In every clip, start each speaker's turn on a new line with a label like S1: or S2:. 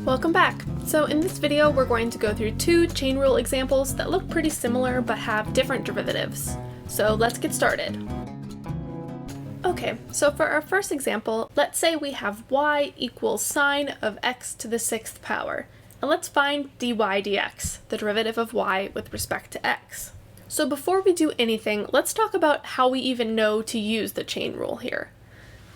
S1: Welcome back! So in this video we're going to go through two chain rule examples that look pretty similar but have different derivatives. So let's get started. Okay, so for our first example, let's say we have y equals sine of x to the sixth power. And let's find dy dx, the derivative of y with respect to x. So before we do anything, let's talk about how we even know to use the chain rule here.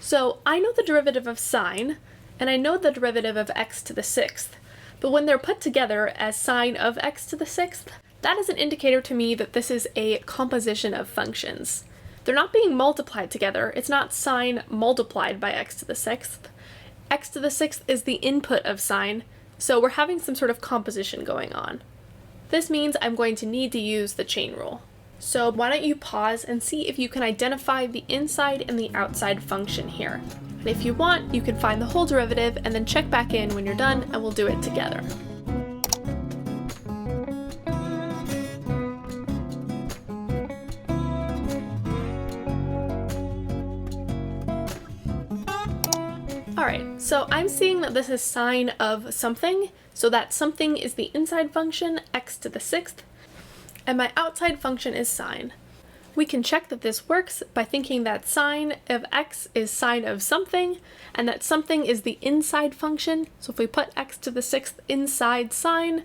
S1: So I know the derivative of sine, and I know the derivative of x to the sixth, but when they're put together as sine of x to the sixth, that is an indicator to me that this is a composition of functions. They're not being multiplied together. It's not sine multiplied by x to the sixth. X to the sixth is the input of sine, so we're having some sort of composition going on. This means I'm going to need to use the chain rule. So why don't you pause and see if you can identify the inside and the outside function here. And if you want, you can find the whole derivative and then check back in when you're done and we'll do it together. Alright, so I'm seeing that this is sine of something, so that something is the inside function, x to the sixth, and my outside function is sine. We can check that this works by thinking that sine of x is sine of something, and that something is the inside function, so if we put x to the sixth inside sine,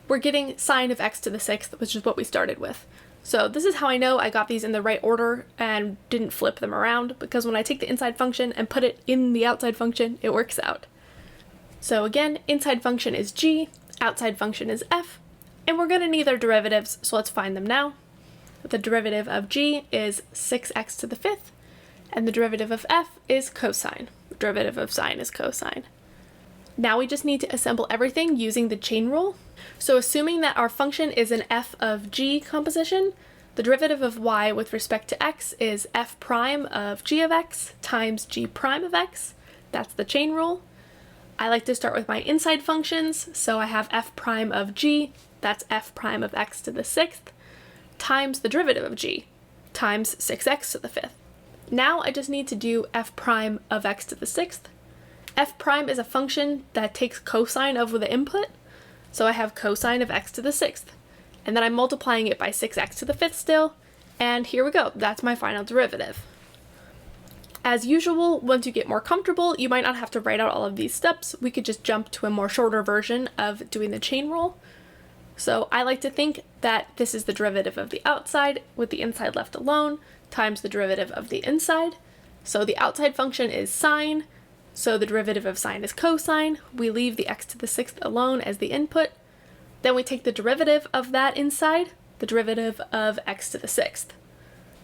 S1: we're getting sine of x to the sixth, which is what we started with. So this is how I know I got these in the right order and didn't flip them around, because when I take the inside function and put it in the outside function, it works out. So again, inside function is g, outside function is f, and we're going to need their derivatives, so let's find them now. The derivative of g is 6x to the fifth, and the derivative of f is cosine. The derivative of sine is cosine. Now we just need to assemble everything using the chain rule. So assuming that our function is an f of g composition, the derivative of y with respect to x is f prime of g of x times g prime of x. That's the chain rule. I like to start with my inside functions, so I have f prime of g, that's f prime of x to the sixth, times the derivative of g, times 6x to the fifth. Now I just need to do f prime of x to the sixth. F prime is a function that takes cosine over the input, so I have cosine of x to the sixth, and then I'm multiplying it by 6x to the fifth still, and here we go, that's my final derivative. As usual, once you get more comfortable, you might not have to write out all of these steps. We could just jump to a more shorter version of doing the chain rule. So I like to think that this is the derivative of the outside with the inside left alone times the derivative of the inside. So the outside function is sine, so the derivative of sine is cosine. We leave the x to the sixth alone as the input. Then we take the derivative of that inside, the derivative of x to the sixth.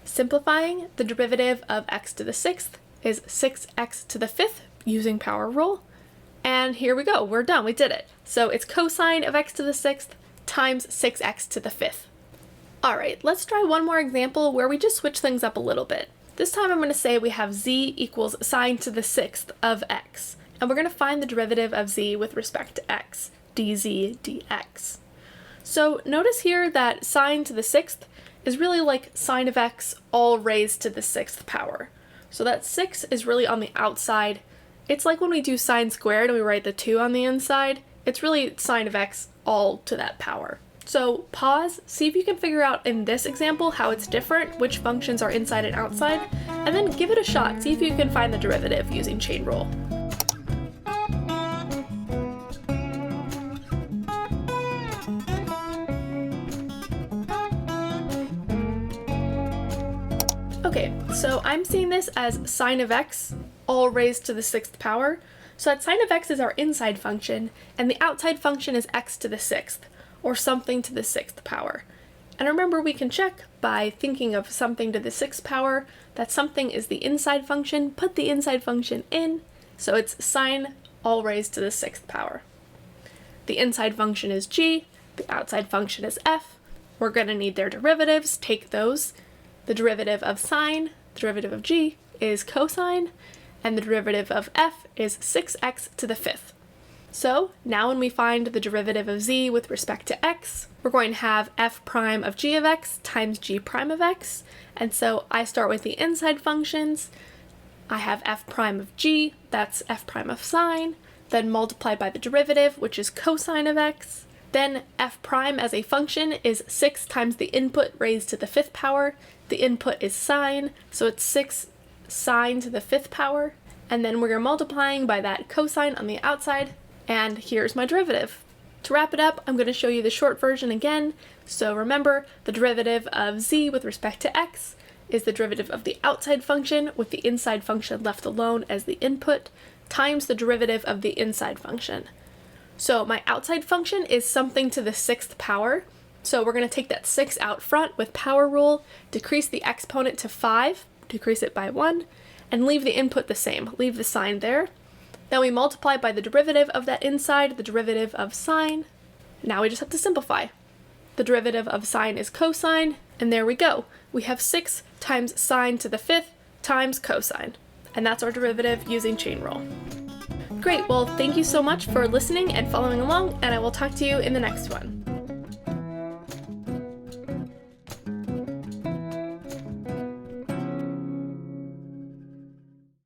S1: Simplifying, the derivative of x to the sixth is 6x to the fifth using power rule. And here we go, we're done, we did it. So it's cosine of x to the sixth times 6x to the fifth. Alright, let's try one more example where we just switch things up a little bit. This time I'm going to say we have z equals sine to the sixth of x, and we're going to find the derivative of z with respect to x, dz dx. So notice here that sine to the sixth is really like sine of x all raised to the sixth power. So that 6 is really on the outside. It's like when we do sine squared and we write the 2 on the inside. It's really sine of x all to that power. So pause, see if you can figure out in this example how it's different, which functions are inside and outside, and then give it a shot, see if you can find the derivative using chain rule. Okay, so I'm seeing this as sine of x all raised to the sixth power. So that sine of x is our inside function, and the outside function is x to the sixth, or something to the sixth power. And remember, we can check by thinking of something to the sixth power, that something is the inside function, put the inside function in, so it's sine all raised to the sixth power. The inside function is g, the outside function is f. We're going to need their derivatives, take those. The derivative of sine, the derivative of g, is cosine, and the derivative of f is 6x to the fifth. So now when we find the derivative of z with respect to x, we're going to have f prime of g of x times g prime of x, and so I start with the inside functions. I have f prime of g, that's f prime of sine, then multiplied by the derivative, which is cosine of x. Then f prime as a function is 6 times the input raised to the 5th power. The input is sine, so it's 6 sine to the 5th power. And then we're multiplying by that cosine on the outside, and here's my derivative. To wrap it up, I'm going to show you the short version again. So remember, the derivative of z with respect to x is the derivative of the outside function with the inside function left alone as the input, times the derivative of the inside function. So my outside function is something to the 6th power. So we're going to take that 6 out front with power rule, decrease the exponent to 5, decrease it by 1, and leave the input the same, leave the sign there. Then we multiply by the derivative of that inside, the derivative of sine. Now we just have to simplify. The derivative of sine is cosine, and there we go. We have 6 times sine to the 5th times cosine. And that's our derivative using chain rule. Great, well, thank you so much for listening and following along, and I will talk to you in the next one.